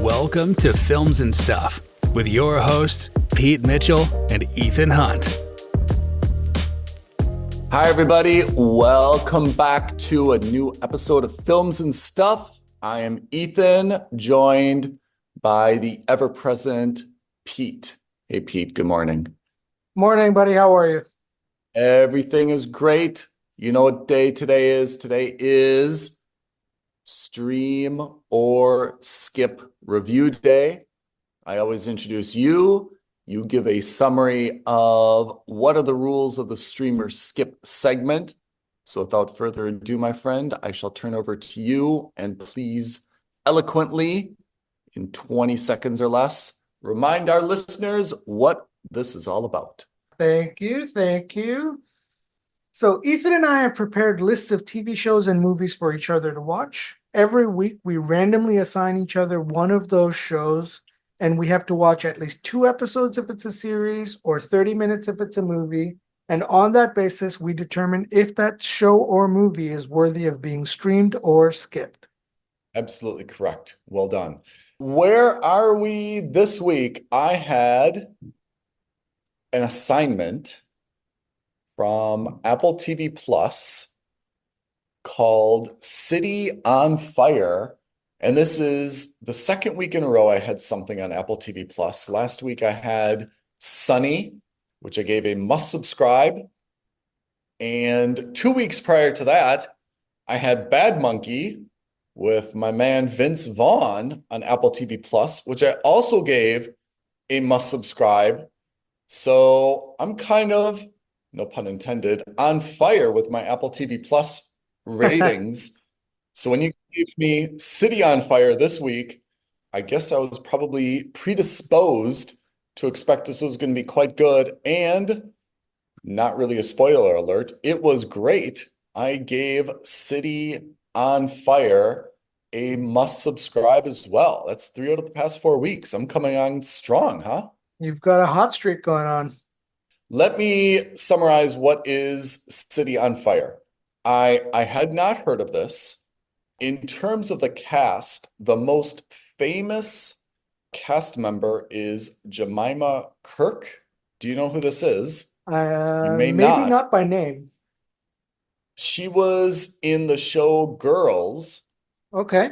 Welcome to Films and Stuff with your hosts, Pete Mitchell and Ethan Hunt. Hi, everybody. Welcome back to a new episode of Films and Stuff. I am Ethan, joined by the ever-present Pete. Hey, Pete, good morning. Morning, buddy. How are you? Everything is great. You know what day today is? Today is Stream or Skip Review Day. I always introduce you. You give a summary of what are the rules of the Stream or Skip segment. So without further ado, my friend, I shall turn over to you, and please eloquently, in 20 seconds or less, remind our listeners what this is all about. Thank you. So Ethan and I have prepared lists of TV shows and movies for each other to watch. Every week, we randomly assign each other one of those shows, and we have to watch at least 2 episodes if it's a series or 30 minutes if it's a movie. And on that basis, we determine if that show or movie is worthy of being streamed or skipped. Absolutely correct. Well done. Where are we this week? I had an assignment from Apple TV Plus called City on Fire. And this is the second week in a row I had something on Apple TV Plus. Last week I had Sunny, which I gave a must subscribe. And 2 weeks prior to that, I had Bad Monkey with my man Vince Vaughn on Apple TV Plus, which I also gave a must subscribe. So I'm kind of, no pun intended, on fire with my Apple TV Plus ratings. So when you gave me City on Fire this week, I guess I was probably predisposed to expect this was going to be quite good. And not really a spoiler alert, it was great. I gave City on Fire a must subscribe as well. That's 3 out of the past 4 weeks. I'm coming on strong, huh? You've got a hot streak going on. Let me summarize what is City on Fire. I had not heard of this. In terms of the cast, the most famous cast member is Jemima Kirk. Do you know who this is? You may Maybe not by name. She was in the show Girls. Okay.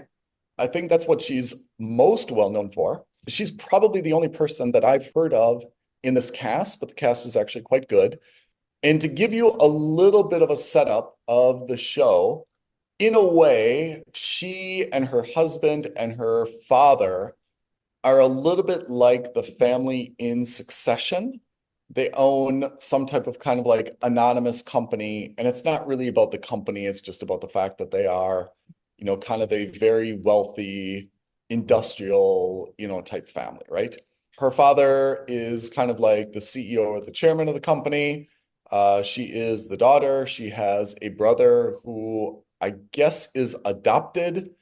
I think that's what she's most well known for. She's probably the only person that I've heard of in this cast, but the cast is actually quite good. And to give you a little bit of a setup of the show, in a way, she and her husband and her father are a little bit like the family in Succession. They own some type of kind of like anonymous company, and it's not really about the company. It's just about the fact that they are, kind of a very wealthy industrial, type family, right? Her father is kind of like the CEO or the chairman of the company. She is the daughter. She has a brother who I guess is adopted.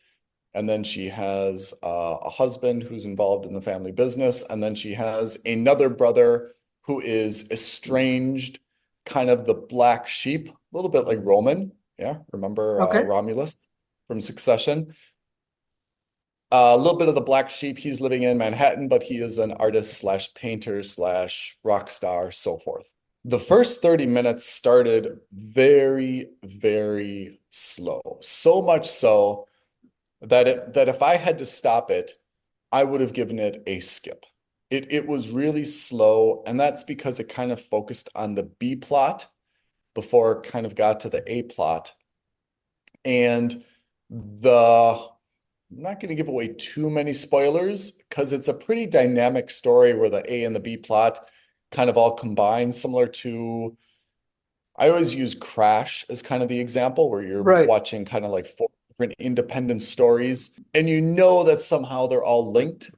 And then she has a husband who's involved in the family business. And then she has another brother who is estranged, kind of the black sheep, a little bit like Roman. Yeah, remember Okay. Romulus from Succession? A little bit of the black sheep. He's living in Manhattan, but he is an artist slash painter slash rock star, so forth. The first 30 minutes started very, very slow. So much so that if I had to stop it, I would have given it a skip. It was really slow, and that's because it kind of focused on the B plot before it kind of got to the A plot. And I'm not going to give away too many spoilers because it's a pretty dynamic story where the A and the B plot kind of all combine, similar to, I always use Crash as kind of the example where you're watching kind of like 4 different independent stories and you know that somehow they're all linked,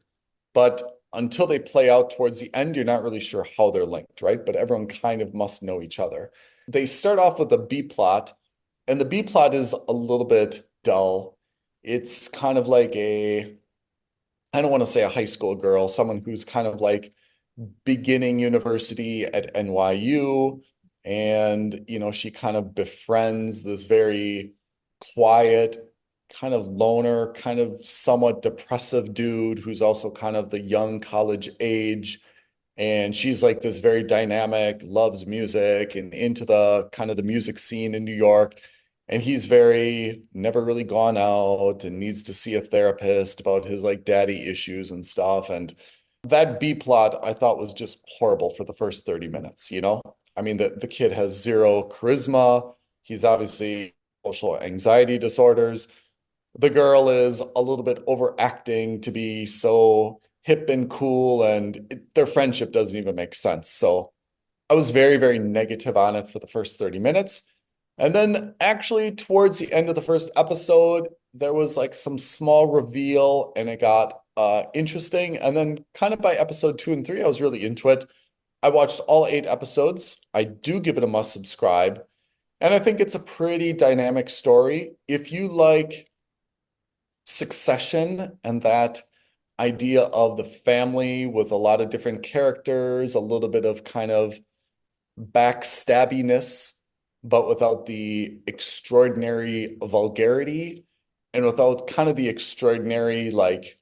but until they play out towards the end, you're not really sure how they're linked, right? But everyone kind of must know each other. They start off with the B plot, and the B plot is a little bit dull. It's kind of like I don't want to say a high school girl, someone who's kind of like beginning university at NYU. And, she kind of befriends this very quiet, kind of loner, kind of somewhat depressive dude who's also kind of the young college age. And she's like this very dynamic, loves music and into the kind of the music scene in New York. And he's very never really gone out and needs to see a therapist about his like daddy issues and stuff. And that B plot I thought was just horrible for the first 30 minutes, you know? I mean, the kid has zero charisma. He's obviously social anxiety disorders. The girl is a little bit overacting to be so hip and cool, and their friendship doesn't even make sense. So I was very, very negative on it for the first 30 minutes. And then actually towards the end of the first episode, there was like some small reveal and it got interesting. And then kind of by episode 2 and 3, I was really into it. I watched all 8 episodes. I do give it a must subscribe. And I think it's a pretty dynamic story. If you like Succession and that idea of the family with a lot of different characters, a little bit of kind of backstabbiness, but without the extraordinary vulgarity and without kind of the extraordinary, like,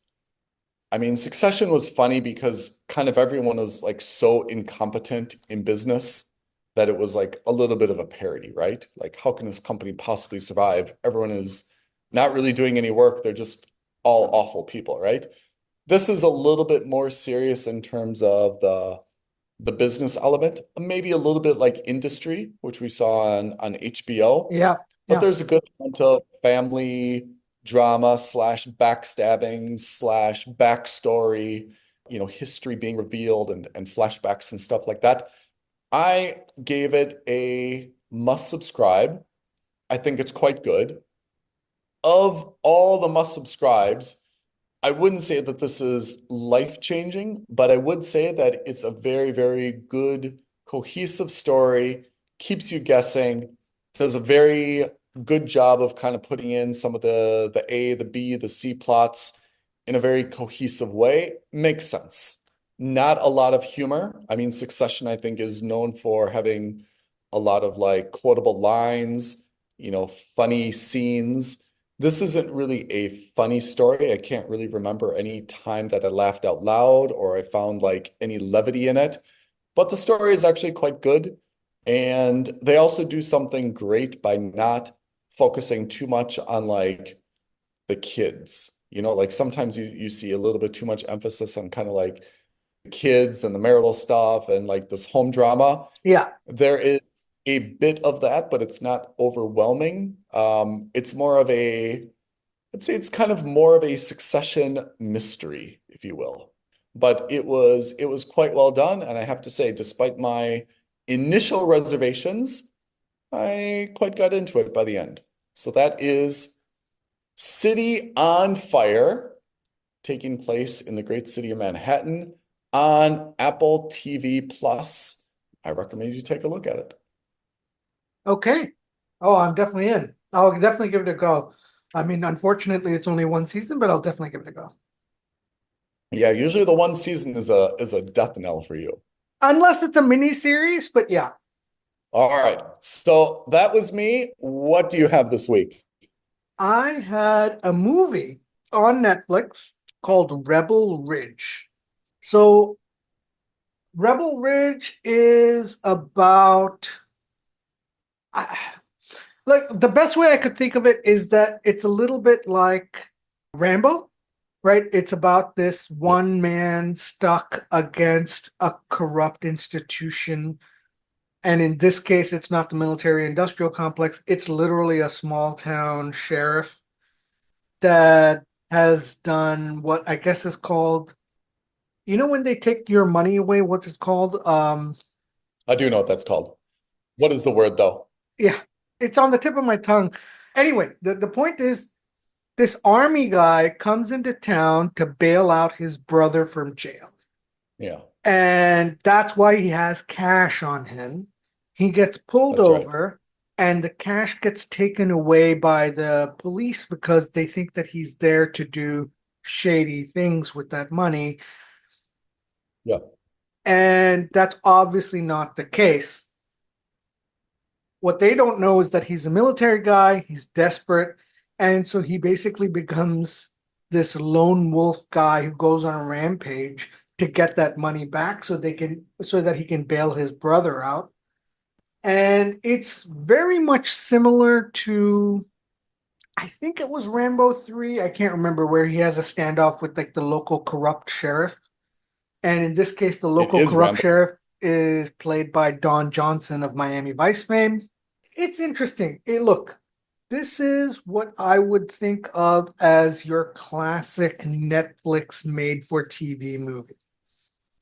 I mean, Succession was funny because kind of everyone was like so incompetent in business that it was like a little bit of a parody, right? Like, how can this company possibly survive? Everyone is not really doing any work. They're just all awful people, right? This is a little bit more serious in terms of the business element, maybe a little bit like Industry, which we saw on HBO. Yeah. But Yeah. there's a good amount of family drama slash backstabbing slash backstory, you know, history being revealed and flashbacks and stuff like that. I gave it a must subscribe. I think it's quite good. Of all the must subscribes, I wouldn't say that this is life-changing, but I would say that it's a very, very good, cohesive story, keeps you guessing, does a very good job of kind of putting in some of the A, the B, the C plots in a very cohesive way. Makes sense. Not a lot of humor. I mean, Succession, I think, is known for having a lot of like quotable lines, you know, funny scenes. This isn't really a funny story. I can't really remember any time that I laughed out loud or I found like any levity in it, but the story is actually quite good. And they also do something great by not focusing too much on like the kids. You know, like sometimes you see a little bit too much emphasis on kind of like the kids and the marital stuff and like this home drama. Yeah. There is a bit of that, but it's not overwhelming. It's more of a, I'd say it's kind of more of a Succession mystery, if you will. But it was quite well done, and I have to say, despite my initial reservations, I quite got into it by the end. So that is City on Fire, taking place in the great city of Manhattan on Apple TV Plus. I recommend you take a look at it. Okay. Oh, I'm definitely in. I'll definitely give it a go. I mean, unfortunately, it's only one season, but I'll definitely give it a go. Yeah, usually the one season is a death knell for you. Unless it's a mini series, but yeah. All right. So that was me. What do you have this week? I had a movie on Netflix called Rebel Ridge. So Rebel Ridge is about like the best way I could think of it is that it's a little bit like Rambo, right? It's about this one man stuck against a corrupt institution. And in this case, it's not the military industrial complex. It's literally a small town sheriff that has done what I guess is called, you know, when they take your money away, what's it called? I do know what that's called. What is the word though? Yeah, it's on the tip of my tongue. Anyway, the point is this army guy comes into town to bail out his brother from jail. Yeah, And that's why he has cash on him. He gets pulled that's right. over, and the cash gets taken away by the police because they think that he's there to do shady things with that money. Yeah, And that's obviously not the case. What they don't know is that he's a military guy, he's desperate, And so he basically becomes this lone wolf guy who goes on a rampage to get that money back so that he can bail his brother out. And it's very much similar to, I think it was Rambo 3. I can't remember, where he has a standoff with like the local corrupt sheriff. And in this case, the It local is corrupt Rambo. sheriff is played by Don Johnson of Miami Vice fame. It's interesting. Look, this is what I would think of as your classic Netflix made for TV movie.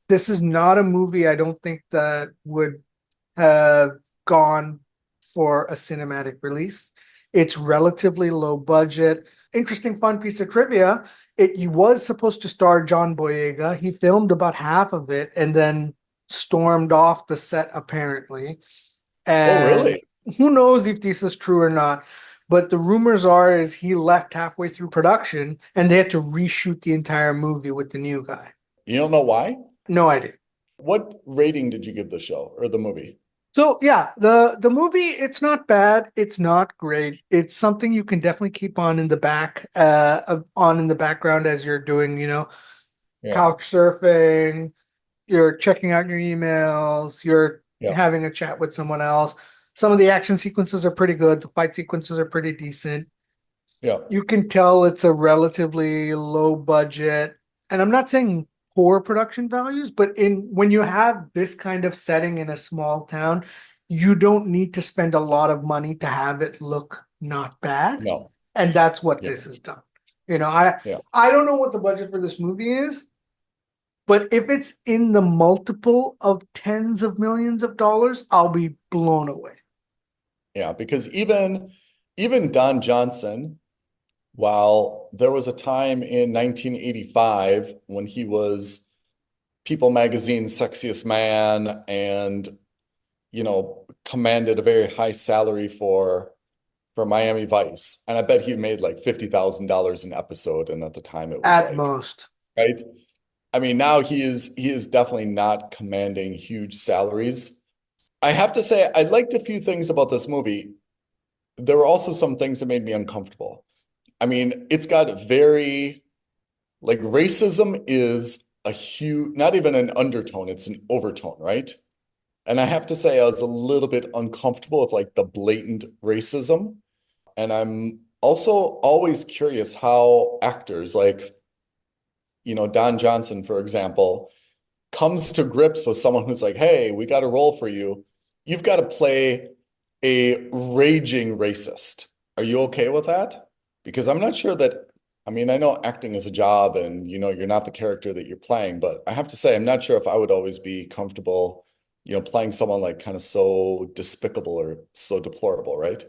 This is not a movie I don't think that would have gone for a cinematic release. It's relatively low budget. Interesting fun piece of trivia. It was supposed to star John Boyega. He filmed about half of it and then stormed off the set apparently. Oh, And really? who knows if this is true or not. But the rumors are is he left halfway through production and they had to reshoot the entire movie with the new guy. You don't know why? No idea. What rating did you give the show or the movie? So yeah, the movie, it's not bad, it's not great. It's something you can definitely keep on in the background as you're doing, Yeah. couch surfing, you're checking out your emails, you're Yeah. having a chat with someone else. Some of the action sequences are pretty good, the fight sequences are pretty decent. Yeah. You can tell it's a relatively low budget, and I'm not saying poor production values, but in when you have this kind of setting in a small town, you don't need to spend a lot of money to have it look not bad. No. And that's what Yeah. this has done. I Yeah. I don't know what the budget for this movie is, but if it's in the multiple of tens of millions of dollars, I'll be blown away. Yeah. Because even Don Johnson, while there was a time in 1985 when he was People Magazine's sexiest man and, commanded a very high salary for Miami Vice. And I bet he made like $50,000 an episode. And at the time it was At like, most. right? I mean, now he is definitely not commanding huge salaries. I have to say, I liked a few things about this movie. There were also some things that made me uncomfortable. I mean, it's got very, like, racism is a huge, not even an undertone, it's an overtone, right? And I have to say, I was a little bit uncomfortable with like the blatant racism. And I'm also always curious how actors like, Don Johnson, for example, comes to grips with someone who's like, hey, we got a role for you. You've got to play a raging racist. Are you okay with that? Because I'm not sure that, I mean, I know acting is a job and, you're not the character that you're playing, but I have to say, I'm not sure if I would always be comfortable, playing someone like kind of so despicable or so deplorable, right?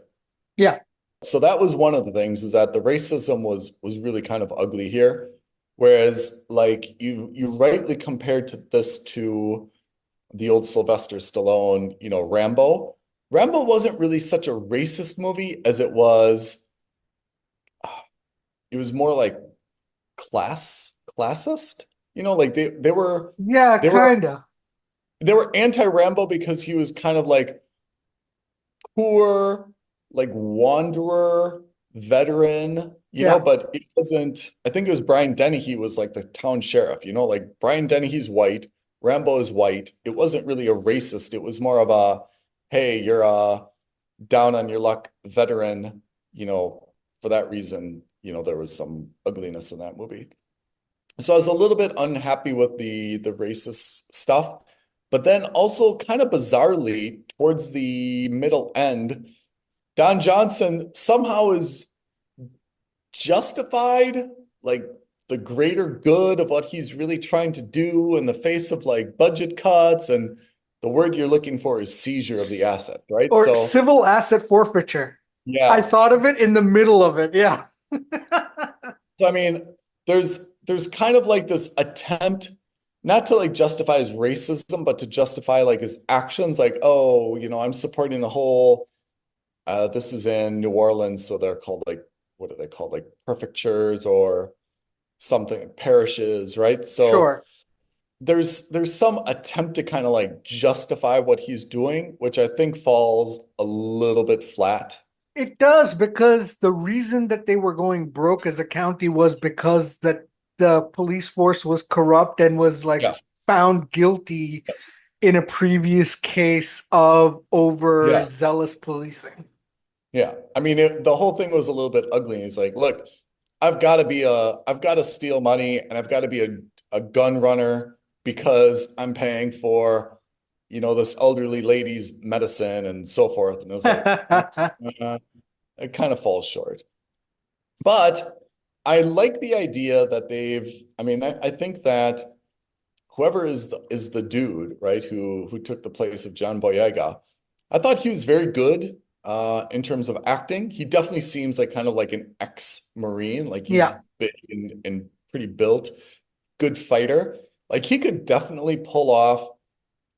Yeah. So that was one of the things, is that the racism was really kind of ugly here. Whereas like you rightly compared this to the old Sylvester Stallone, Rambo. Rambo wasn't really such a racist movie as it was more like classist. Like they were Yeah, they were kinda. they were anti-Rambo because he was kind of like poor, like wanderer, veteran, Yeah. but it wasn't, I think it was Brian Dennehy was like the town sheriff, like Brian Dennehy's white, Rambo is white. It wasn't really a racist. It was more of a, hey, you're a down on your luck veteran, for that reason, there was some ugliness in that movie. So I was a little bit unhappy with the racist stuff. But then also kind of bizarrely towards the middle end, Don Johnson somehow is justified, like the greater good of what he's really trying to do in the face of like budget cuts, and the word you're looking for is seizure of the asset, right? Or So civil asset forfeiture. I yeah. thought of it in the middle of it. Yeah. So I mean, there's kind of like this attempt not to like justify his racism, but to justify like his actions, like, oh, I'm supporting the whole this is in New Orleans, so they're called like, what are they called? Like prefectures or something, parishes, right? So Sure. there's some attempt to kind of like justify what he's doing, which I think falls a little bit flat. It does, because the reason that they were going broke as a county was because that the police force was corrupt and was like Yeah. found guilty Yes. in a previous case of Yeah. overzealous policing. Yeah. I mean, the whole thing was a little bit ugly. He's like, look, I've got to steal money and I've got to be a gun runner because I'm paying for, this elderly lady's medicine and so forth. And it was like, uh, it kind of falls short. But I like the idea that I think that whoever is the dude, right, who took the place of John Boyega, I thought he was very good in terms of acting. He definitely seems like kind of like an ex-Marine, like he's Yeah, big and pretty built, good fighter. Like he could definitely pull off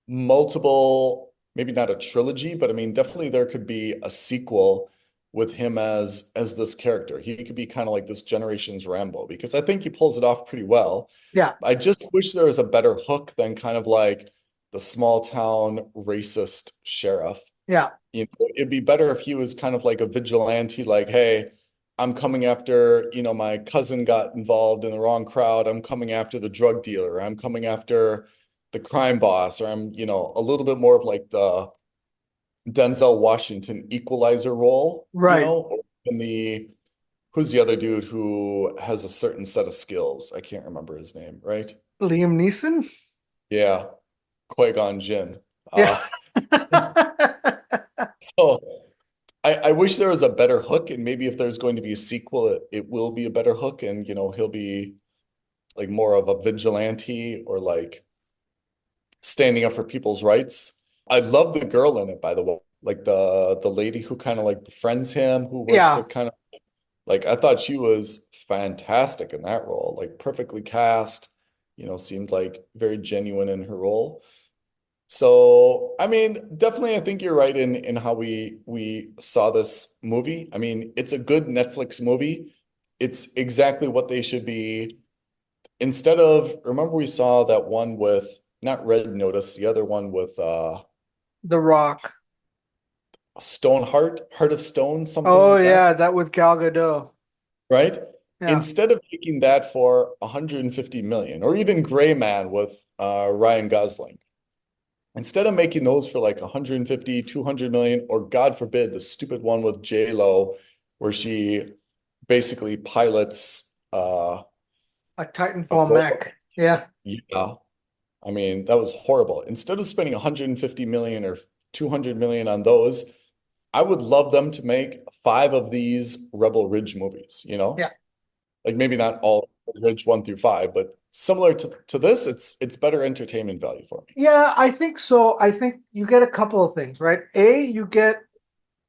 multiple, maybe not a trilogy, but I mean, definitely there could be a sequel with him as this character. He could be kind of like this generation's Rambo because I think he pulls it off pretty well. yeah, I just wish there was a better hook than kind of like the small town racist sheriff. yeah. It'd be better if he was kind of like a vigilante, like, hey, I'm coming after, my cousin got involved in the wrong crowd. I'm coming after the drug dealer. I'm coming after the crime boss, or I'm, a little bit more of like the Denzel Washington equalizer role, Right. or in who's the other dude who has a certain set of skills? I can't remember his name, right? Liam Neeson? Yeah, Qui-Gon Jinn. Yeah. So I wish there was a better hook, and maybe if there's going to be a sequel, it will be a better hook, and he'll be like more of a vigilante or like standing up for people's rights. I love the girl in it, by the way, like the lady who kind of like befriends him, who works Yeah. at kind of like I thought she was fantastic in that role, like perfectly cast, seemed like very genuine in her role. So, I mean, definitely I think you're right in how we saw this movie. I mean, it's a good Netflix movie. It's exactly what they should be. Instead of, remember we saw that one with not Red Notice, the other one with The Rock. Heart of Stone, something Oh like that, yeah, that with Gal Gadot. right? Yeah. Instead of taking that for 150 million, or even Gray Man with Ryan Gosling. Instead of making those for like 150, 200 million, or God forbid, the stupid one with J Lo, where she basically pilots A a Titanfall robot. mech. Yeah. Yeah. I mean, that was horrible. Instead of spending 150 million or 200 million on those, I would love them to make 5 of these Rebel Ridge movies, Yeah. Like maybe not all Ridge 1 through 5, but similar to this, it's better entertainment value for me. Yeah, I think so. I think you get a couple of things, right? A, you get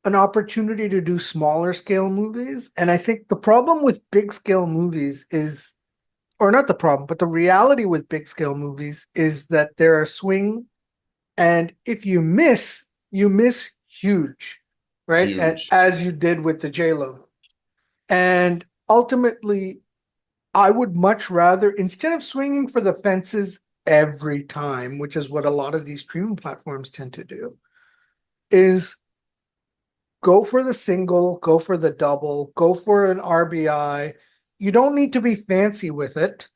an opportunity to do smaller scale movies. And I think the problem with big scale movies is, or not the problem, but the reality with big scale movies is that there are swing, and if you miss huge, right? And Huge. as you did with the J-Lo. And ultimately, I would much rather, instead of swinging for the fences every time, which is what a lot of these streaming platforms tend to do, is go for the single, go for the double, go for an RBI. You don't need to be fancy with it.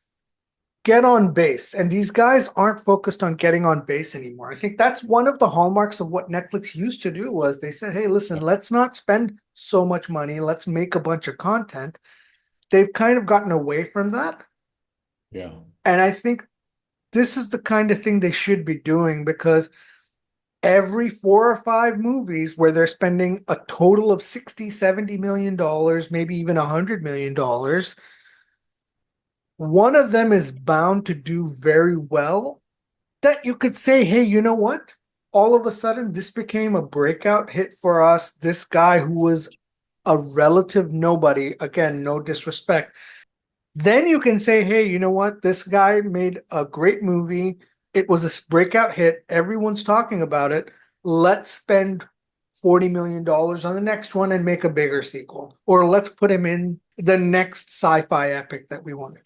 Get on base. And these guys aren't focused on getting on base anymore. I think that's one of the hallmarks of what Netflix used to do was they said, hey, listen, let's not spend so much money. Let's make a bunch of content. They've kind of gotten away from that. Yeah. And I think this is the kind of thing they should be doing, because every 4 or 5 movies where they're spending a total of 60, $70 million, maybe even $100 million, one of them is bound to do very well, that you could say, hey, you know what? All of a sudden, this became a breakout hit for us. This guy who was a relative nobody, again, no disrespect, then you can say, hey, you know what? This guy made a great movie. It was a breakout hit. Everyone's talking about it. Let's spend $40 million on the next one and make a bigger sequel. Or let's put him in the next sci-fi epic that we wanted.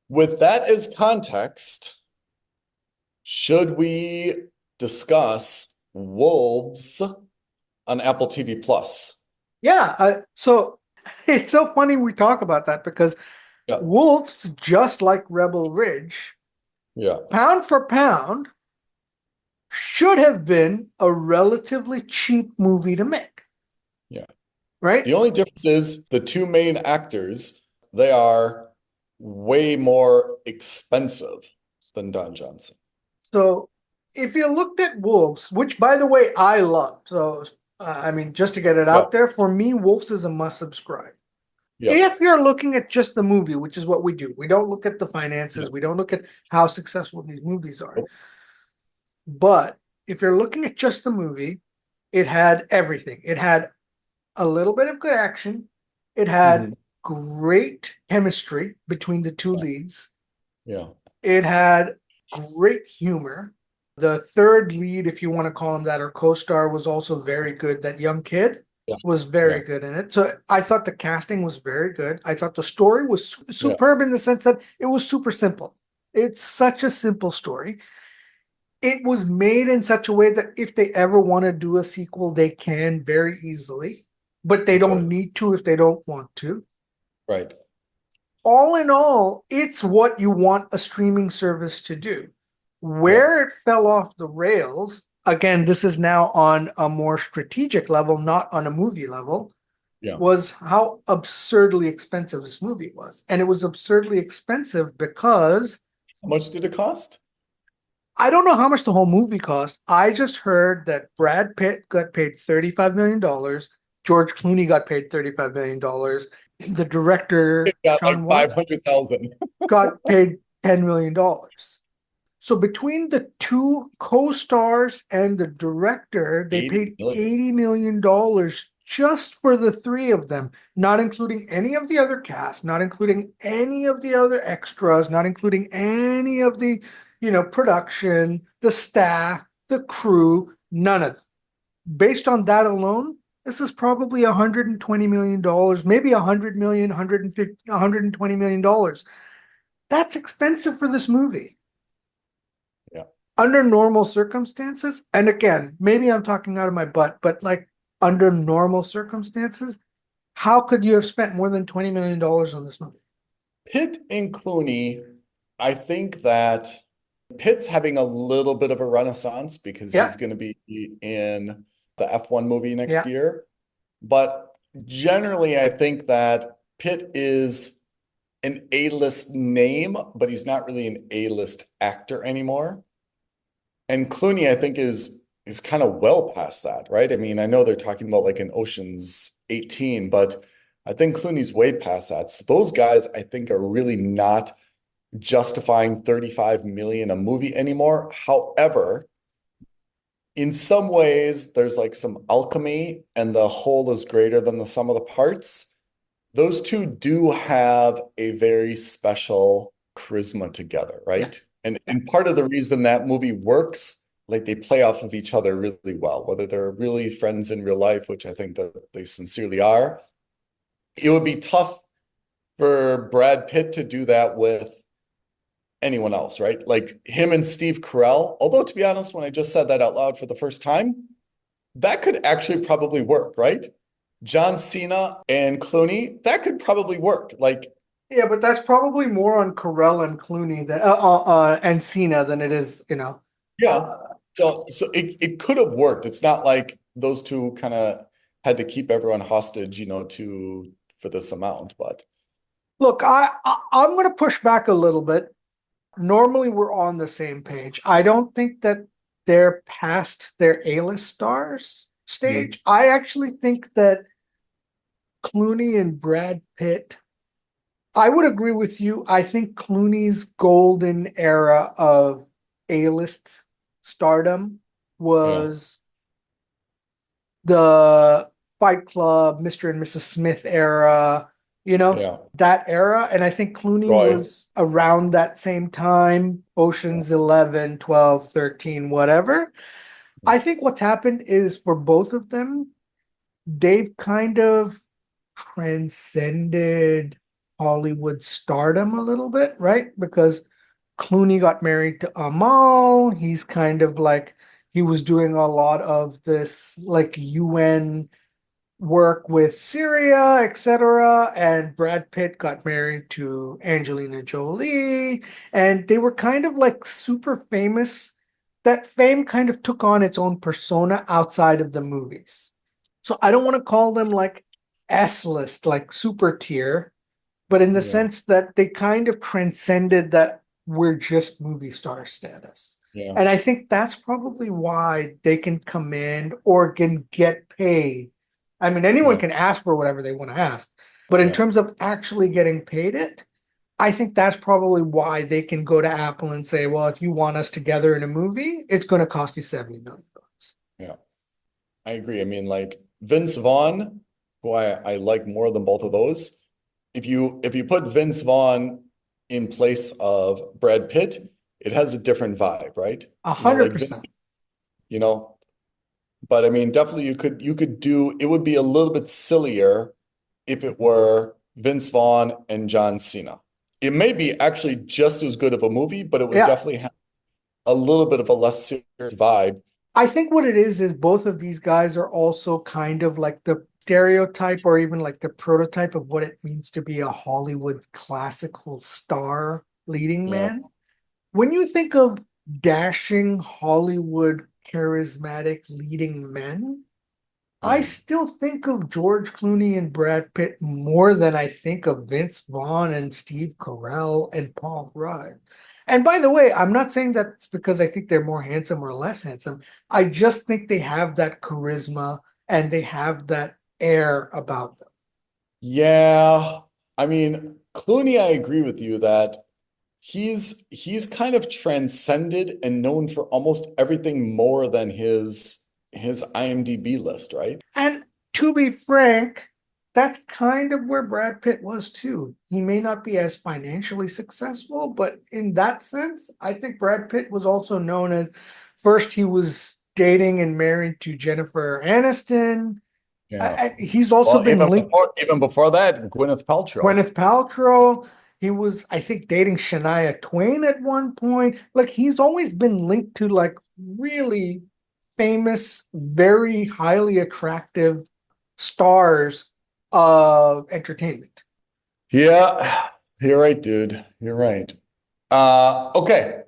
With that as context, should we discuss Wolves on Apple TV Plus? Yeah. So it's so funny we talk about that because Yeah. Wolves, just like Rebel Ridge, Yeah. pound for pound, should have been a relatively cheap movie to make. Yeah. Right? The only difference is the two main actors, they are way more expensive than Don Johnson. So if you looked at Wolves, which by the way, I loved. So, I mean, just to get it Yeah. out there, for me, Wolves is a must subscribe. Yeah. If you're looking at just the movie, which is what we do, we don't look at the finances, Yeah. we don't look at how successful these movies are. Nope. But if you're looking at just the movie, it had everything. It had a little bit of good action. It had Mhm. great chemistry between the two leads. Yeah. It had great humor. The third lead, if you want to call him that, or co-star, was also very good. That young kid Yeah. was very Yeah. good in it. So I thought the casting was very good. I thought the story was Yeah. superb in the sense that it was super simple. It's such a simple story. It was made in such a way that if they ever want to do a sequel, they can very easily, but they That's don't right. need to if they don't want to. Right. All in all, it's what you want a streaming service to do. Yeah. Where it fell off the rails, again, this is now on a more strategic level, not on a movie level, Yeah. was how absurdly expensive this movie was. And it was absurdly expensive because How much did it cost? I don't know how much the whole movie cost. I just heard that Brad Pitt got paid $35 million. George Clooney got paid $35 million. The It director, got like Sean White, 500,000. got paid $10 million. So between the two co-stars and the director, they 80 paid million. $80 million just for the three of them, not including any of the other cast, not including any of the other extras, not including any of the, production, the staff, the crew, none of it. Based on that alone, this is probably $120 million, maybe 100 million, 150, $120 million. That's expensive for this movie. Yeah. Under normal circumstances, and again, maybe I'm talking out of my butt, but like under normal circumstances, how could you have spent more than $20 million on this movie? Pitt and Clooney, I think that Pitt's having a little bit of a renaissance because Yeah. he's going to be in the F1 movie next Yeah. year. But generally, I think that Pitt is an A-list name, but he's not really an A-list actor anymore. And Clooney, I think, is kind of well past that, right? I mean, I know they're talking about like an Ocean's 18, but I think Clooney's way past that. So those guys, I think, are really not justifying 35 million a movie anymore. However, in some ways, there's like some alchemy, and the whole is greater than the sum of the parts. Those two do have a very special charisma together, right? And part of the reason that movie works, like they play off of each other really well, whether they're really friends in real life, which I think that they sincerely are. It would be tough for Brad Pitt to do that with anyone else, right? Like him and Steve Carell. Although, to be honest, when I just said that out loud for the first time, that could actually probably work, right? John Cena and Clooney, that could probably work. Like, Yeah, but that's probably more on Carell and Clooney and Cena than it is, yeah. uh, So it could have worked. It's not like those two kind of had to keep everyone hostage, to for this amount. But Look, I'm going to push back a little bit. Normally, we're on the same page. I don't think that they're past their A-list stars stage. I actually think that Clooney and Brad Pitt, I would agree with you. I think Clooney's golden era of A-list stardom yeah, was the Fight Club, Mr. and Mrs. Smith era, yeah, that era. And I think Clooney Roy, was around that same time, yeah, Oceans 11, 12, 13, whatever. I think what's happened is for both of them, they've kind of transcended Hollywood stardom a little bit, right? Because Clooney got married to Amal. He's kind of like, he was doing a lot of this like UN work with Syria, etc. And Brad Pitt got married to Angelina Jolie, and they were kind of like super famous. That fame kind of took on its own persona outside of the movies. So I don't want to call them like S-list, like super tier, but in the Yeah. sense that they kind of transcended that we're just movie star status. Yeah. And I think that's probably why they can command or can get paid. I mean, anyone Yeah. can ask for whatever they want to ask, but in Yeah. terms of actually getting paid it, I think that's probably why they can go to Apple and say, well, if you want us together in a movie, it's going to cost you $70 million. Yeah. I agree. I mean, like Vince Vaughn, who I like more than both of those. If you put Vince Vaughn in place of Brad Pitt, it has a different vibe, right? A You know, hundred like percent. you know, but I mean, definitely you could do it would be a little bit sillier if it were Vince Vaughn and John Cena. It may be actually just as good of a movie, but it would Yeah. definitely have a little bit of a less serious vibe. I think what it is both of these guys are also kind of like the stereotype or even like the prototype of what it means to be a Hollywood classical star leading Yeah. man. When you think of dashing Hollywood charismatic leading men, I Mhm. still think of George Clooney and Brad Pitt more than I think of Vince Vaughn and Steve Carell and Paul Rudd. And by the way, I'm not saying that's because I think they're more handsome or less handsome. I just think they have that charisma and they have that air about them. Yeah. I mean, Clooney, I agree with you that he's kind of transcended and known for almost everything more than his IMDb list, right? And to be frank, that's kind of where Brad Pitt was too. He may not be as financially successful, but in that sense, I think Brad Pitt was also known as first he was dating and married to Jennifer Aniston. Yeah. He's also Well, been linked even before that, Gwyneth Paltrow. Gwyneth Paltrow. He was, I think, dating Shania Twain at one point. Like he's always been linked to like really famous, very highly attractive stars of entertainment. Yeah, you're right, dude. You're right. Okay.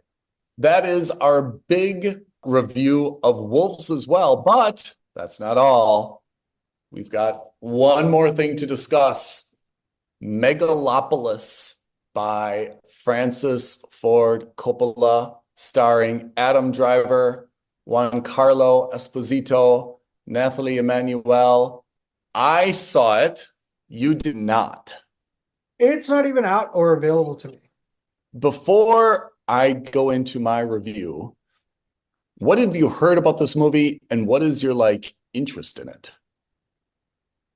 That is our big review of Wolves as well, but that's not all. We've got one more thing to discuss. Megalopolis by Francis Ford Coppola, starring Adam Driver, Giancarlo Esposito, Nathalie Emmanuel. I saw it. You did not. It's not even out or available to me. Before I go into my review, what have you heard about this movie and what is your interest in it?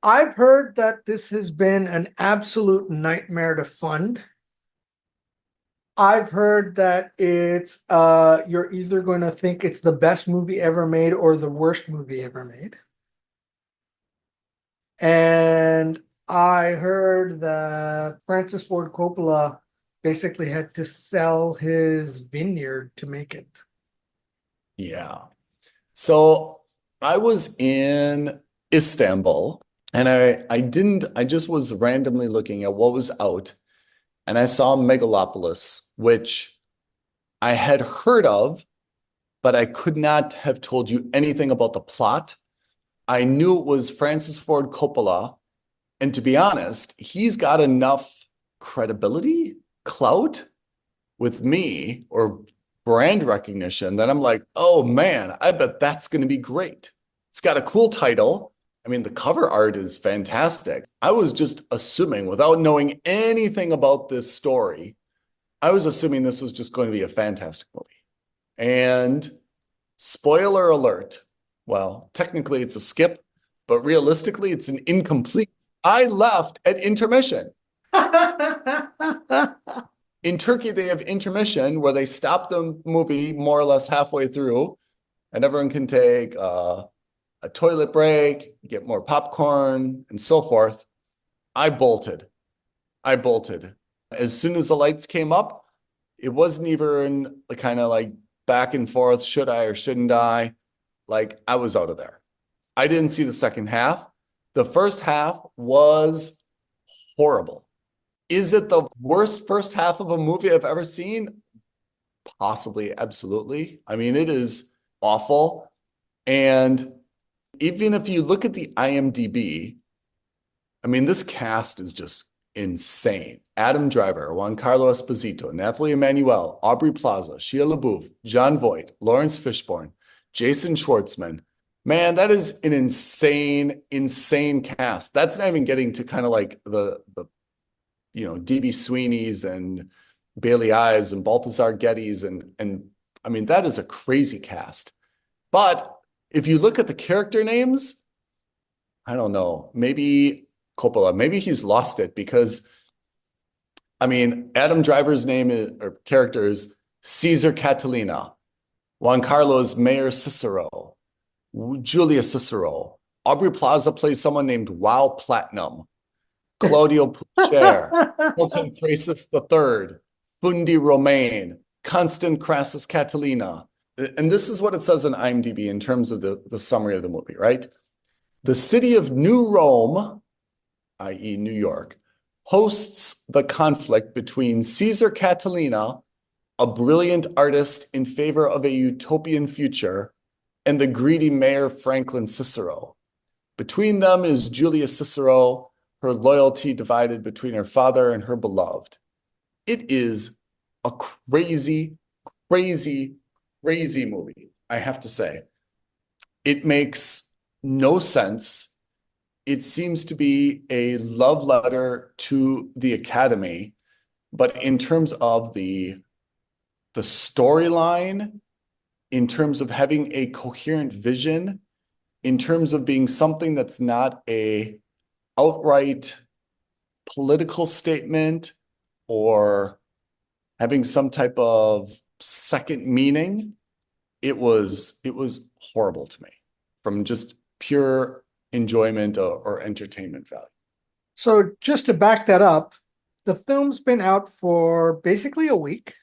I've heard that this has been an absolute nightmare to fund. I've heard that it's you're either going to think it's the best movie ever made or the worst movie ever made. And I heard that Francis Ford Coppola basically had to sell his vineyard to make it. Yeah. So I was in Istanbul and I just was randomly looking at what was out and I saw Megalopolis, which I had heard of, but I could not have told you anything about the plot. I knew it was Francis Ford Coppola, and to be honest, he's got enough credibility, clout with me or brand recognition that I'm like, oh man, I bet that's going to be great. It's got a cool title. I mean, the cover art is fantastic. I was just assuming, without knowing anything about this story, I was assuming this was just going to be a fantastic movie. And spoiler alert, well, technically it's a skip, but realistically it's an incomplete. I left at intermission. In Turkey, they have intermission where they stop the movie more or less halfway through, and everyone can take a toilet break, get more popcorn, and so forth. I bolted. I bolted. As soon as the lights came up, it wasn't even kind of like back and forth, should I or shouldn't I? Like I was out of there. I didn't see the second half. The first half was horrible. Is it the worst first half of a movie I've ever seen? Possibly, absolutely. I mean, it is awful. And even if you look at the IMDb, I mean, this cast is just insane. Adam Driver, Juan Carlo Esposito, Nathalie Emmanuel, Aubrey Plaza, Shia LaBeouf, Jon Voight, Lawrence Fishburne, Jason Schwartzman. Man, that is an insane, insane cast. That's not even getting to kind of like the DB Sweeney's and Bailey Ives and Balthazar Getty's and I mean, that is a crazy cast. But if you look at the character names, I don't know, maybe Coppola, maybe he's lost it because, I mean, Adam Driver's name or character is Caesar Catalina. Juan Carlo's Mayor Cicero. Julia Cicero. Aubrey Plaza plays someone named Wow Platinum. Claudio Pucher. Hilton Crassus III. Fundi Romaine. Constant Crassus Catalina. And this is what it says in IMDb in terms of the summary of the movie, right? The city of New Rome, i.e. New York, hosts the conflict between Caesar Catalina, a brilliant artist in favor of a utopian future, and the greedy mayor Franklin Cicero. Between them is Julia Cicero, her loyalty divided between her father and her beloved. It is a crazy, crazy, crazy movie, I have to say. It makes no sense. It seems to be a love letter to the Academy, but in terms of the storyline, in terms of having a coherent vision, in terms of being something that's not a outright political statement or having some type of second meaning, it was horrible to me from just pure enjoyment or entertainment value. So just to back that up, the film's been out for basically a week.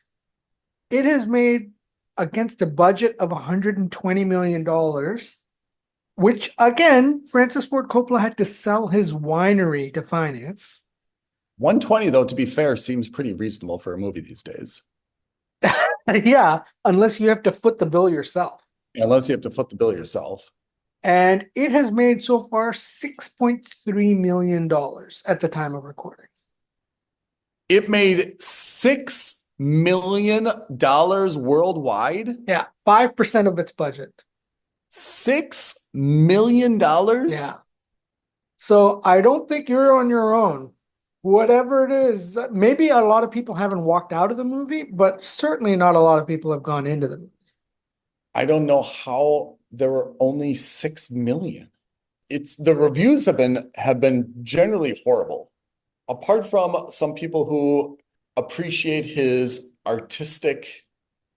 It has made against a budget of $120 million, which again, Francis Ford Coppola had to sell his winery to finance. 120, though, to be fair, seems pretty reasonable for a movie these days. Yeah, unless you have to foot the bill yourself. Unless you have to foot the bill yourself. And it has made so far $6.3 million at the time of recording. It made $6 million worldwide? Yeah, 5% of its budget. $6 million? Yeah. So I don't think you're on your own. Whatever it is, maybe a lot of people haven't walked out of the movie, but certainly not a lot of people have gone into the movie. I don't know how there were only 6 million. The reviews have been generally horrible. Apart from some people who appreciate his artistic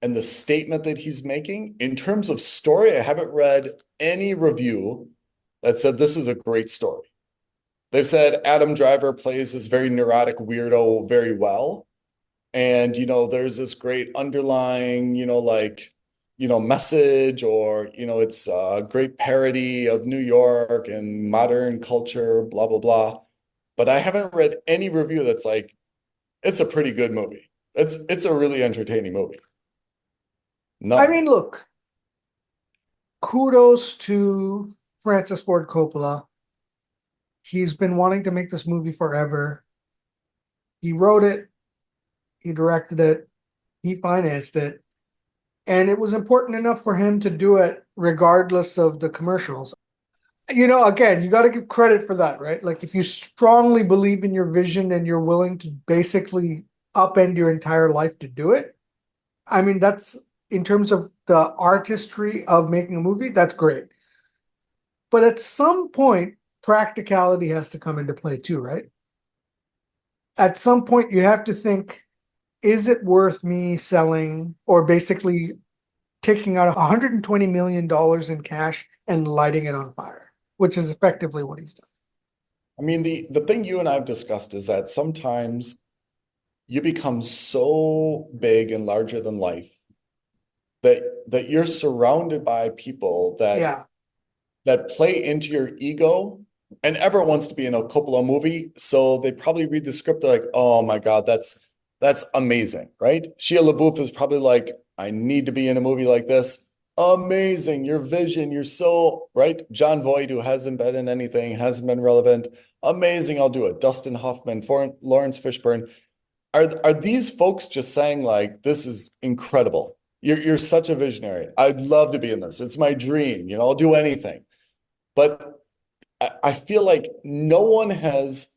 and the statement that he's making, in terms of story, I haven't read any review that said this is a great story. They've said Adam Driver plays this very neurotic weirdo very well. And, there's this great underlying, message, or, it's a great parody of New York and modern culture, blah, blah, blah. But I haven't read any review that's like, it's a pretty good movie. It's a really entertaining movie. No. I mean, look, kudos to Francis Ford Coppola. He's been wanting to make this movie forever. He wrote it, he directed it, he financed it, and it was important enough for him to do it regardless of the commercials. Again, you got to give credit for that, right? Like if you strongly believe in your vision and you're willing to basically upend your entire life to do it, I mean, that's in terms of the artistry of making a movie, that's great. But at some point, practicality has to come into play too, right? At some point, you have to think, is it worth me selling or basically taking out $120 million in cash and lighting it on fire, which is effectively what he's done. I mean, the thing you and I have discussed is that sometimes you become so big and larger than life that you're surrounded by people that play into your ego and everyone wants to be in a Coppola movie, so they probably read the script, they're like, oh my God, that's amazing, right? Shia LaBeouf is probably like, I need to be in a movie like this. Amazing, your vision, you're so right. John Voight, who hasn't been in anything, hasn't been relevant. Amazing, I'll do it. Dustin Hoffman, Lawrence Fishburne. Are these folks just saying like, this is incredible? You're such a visionary. I'd love to be in this. It's my dream. I'll do anything. But I feel like no one has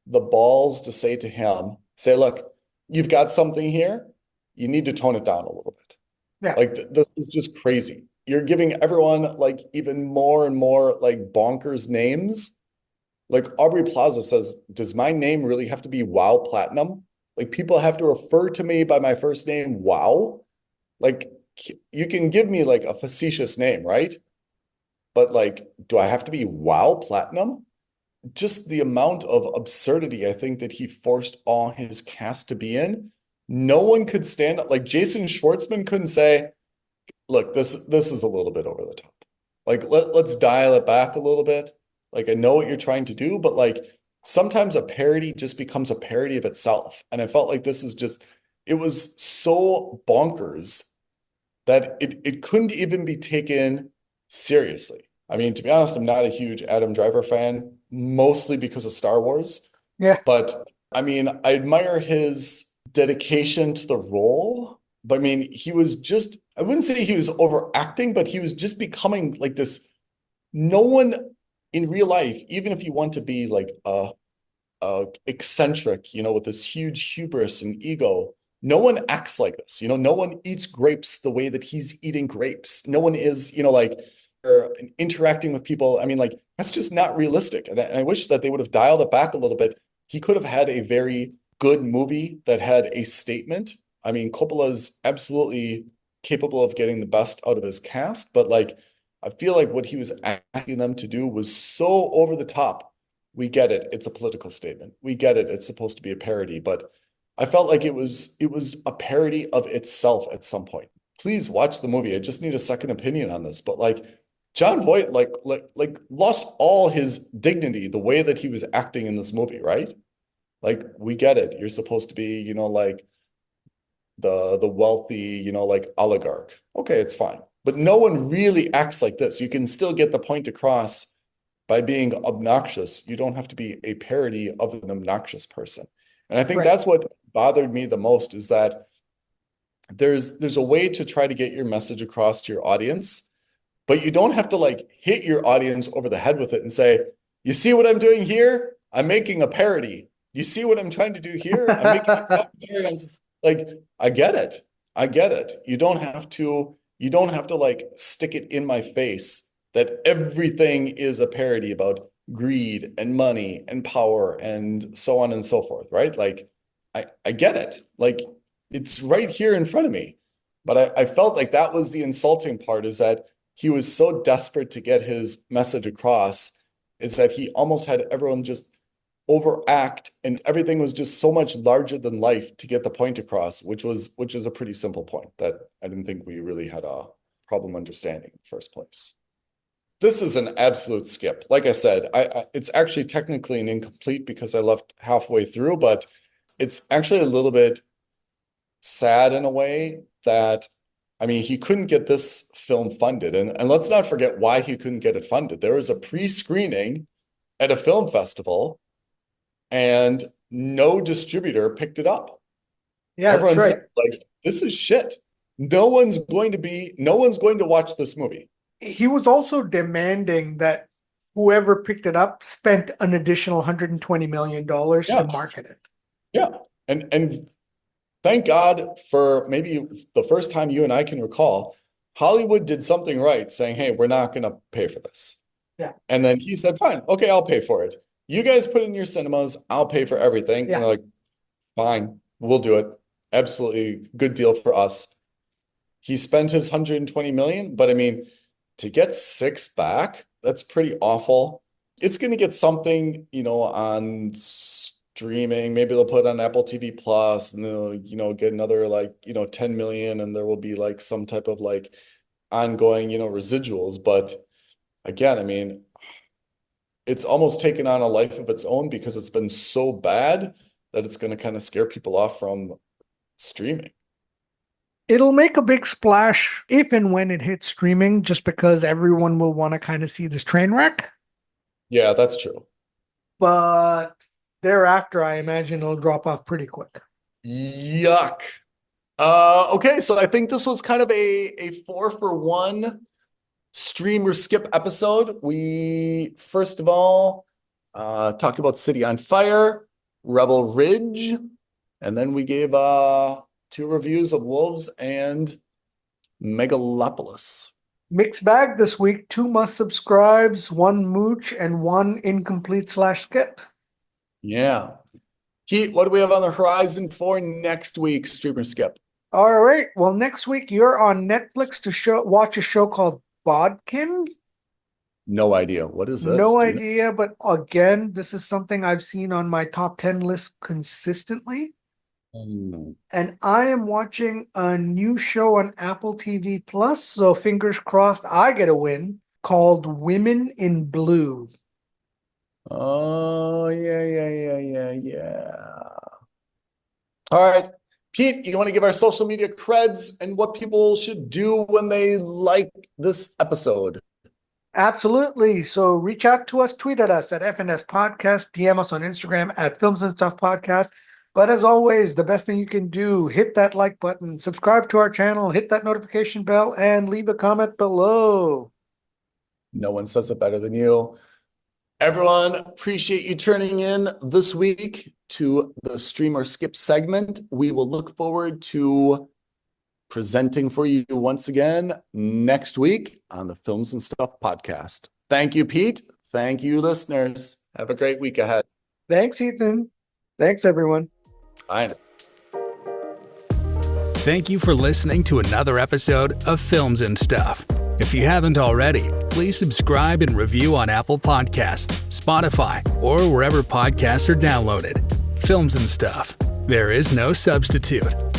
the balls to say to him, say, look, you've got something here. You need to tone it down a little bit. Yeah. Like this is just crazy. You're giving everyone like even more and more like bonkers names. Like Aubrey Plaza says, does my name really have to be Wow Platinum? Like people have to refer to me by my first name, Wow. Like you can give me like a facetious name, right? But like, do I have to be Wow Platinum? Just the amount of absurdity I think that he forced all his cast to be in. No one could stand up. Like Jason Schwartzman couldn't say, look, this is a little bit over the top. Like let's dial it back a little bit. Like I know what you're trying to do, but like sometimes a parody just becomes a parody of itself. And I felt like this is just, it was so bonkers that it couldn't even be taken seriously. I mean, to be honest, I'm not a huge Adam Driver fan, mostly because of Star Wars. Yeah. But I mean, I admire his dedication to the role. But I mean, he was just, I wouldn't say he was overacting, but he was just becoming like this. No one in real life, even if you want to be like a eccentric, with this huge hubris and ego, no one acts like this. No one eats grapes the way that he's eating grapes. No one is, like interacting with people. I mean, like that's just not realistic. And I wish that they would have dialed it back a little bit. He could have had a very good movie that had a statement. I mean, Coppola's absolutely capable of getting the best out of his cast, but like I feel like what he was asking them to do was so over the top. We get it. It's a political statement. We get it. It's supposed to be a parody, but I felt like it was a parody of itself at some point. Please watch the movie. I just need a second opinion on this. But like John Voight, like lost all his dignity the way that he was acting in this movie, right? Like we get it. You're supposed to be, like the wealthy, like oligarch. Okay, it's fine. But no one really acts like this. You can still get the point across by being obnoxious. You don't have to be a parody of an obnoxious person. And I think Right. that's what bothered me the most is that there's a way to try to get your message across to your audience, but you don't have to like hit your audience over the head with it and say, you see what I'm doing here? I'm making a parody. You see what I'm trying to do here? I'm making a commentary on like, I get it. I get it. You don't have to like stick it in my face that everything is a parody about greed and money and power and so on and so forth, right? Like, I get it. Like, it's right here in front of me. But I felt like that was the insulting part, is that he was so desperate to get his message across, is that he almost had everyone just overact, and everything was just so much larger than life to get the point across, which is a pretty simple point that I didn't think we really had a problem understanding in the first place. This is an absolute skip. Like I said, it's actually technically an incomplete because I left halfway through, but it's actually a little bit sad in a way that, I mean, he couldn't get this film funded. And let's not forget why he couldn't get it funded. There was a pre-screening at a film festival and no distributor picked it up. Yeah, Everyone that's right. said, like, this is shit. No one's going to watch this movie. He was also demanding that whoever picked it up spent an additional $120 million to market it. Yeah. And thank God for maybe the first time you and I can recall, Hollywood did something right, saying, hey, we're not going to pay for this. Yeah. And then he said, fine, okay, I'll pay for it. You guys put in your cinemas, I'll pay for everything. Yeah. And they're like, fine, we'll do it. Absolutely good deal for us. He spent his 120 million, but I mean, to get 6 back, that's pretty awful. It's going to get something, on streaming. Maybe they'll put it on Apple TV Plus and they'll, get another like, 10 million, and there will be like some type of like ongoing, residuals. But again, I mean, it's almost taken on a life of its own because it's been so bad that it's going to kind of scare people off from streaming. It'll make a big splash if and when it hits streaming, just because everyone will want to kind of see this train wreck. Yeah, that's true. But thereafter, I imagine it'll drop off pretty quick. Yuck. Okay, so I think this was kind of a 4-for-1 stream or skip episode. We first of all talked about City on Fire, Rebel Ridge, and then we gave 2 reviews of Wolves and Megalopolis. Mixed bag this week. 2 must subscribes, 1 mooch, and 1 incomplete/skip. Yeah. Keith, what do we have on the horizon for next week, Streamer Skip? All right. Well, next week you're on Netflix to watch a show called Bodkin. No idea. What is this? No idea, but again, this is something I've seen on my top 10 list consistently. And I am watching a new show on Apple TV Plus, so fingers crossed I get a win, called Women in Blue. Oh, yeah. All right. Pete, you want to give our social media creds and what people should do when they like this episode? Absolutely. So reach out to us, tweet at us at FNS Podcast, DM us on Instagram at Films and Stuff Podcast. But as always, the best thing you can do, hit that like button, subscribe to our channel, hit that notification bell, and leave a comment below. No one says it better than you. Everyone, appreciate you turning in this week to the Stream or Skip segment. We will look forward to presenting for you once again next week on the Films and Stuff podcast. Thank you, Pete. Thank you, listeners. Have a great week ahead. Thanks, Ethan. Thanks, everyone. Bye. Thank you for listening to another episode of Films and Stuff. If you haven't already, please subscribe and review on Apple Podcasts, Spotify, or wherever podcasts are downloaded. Films and Stuff. There is no substitute.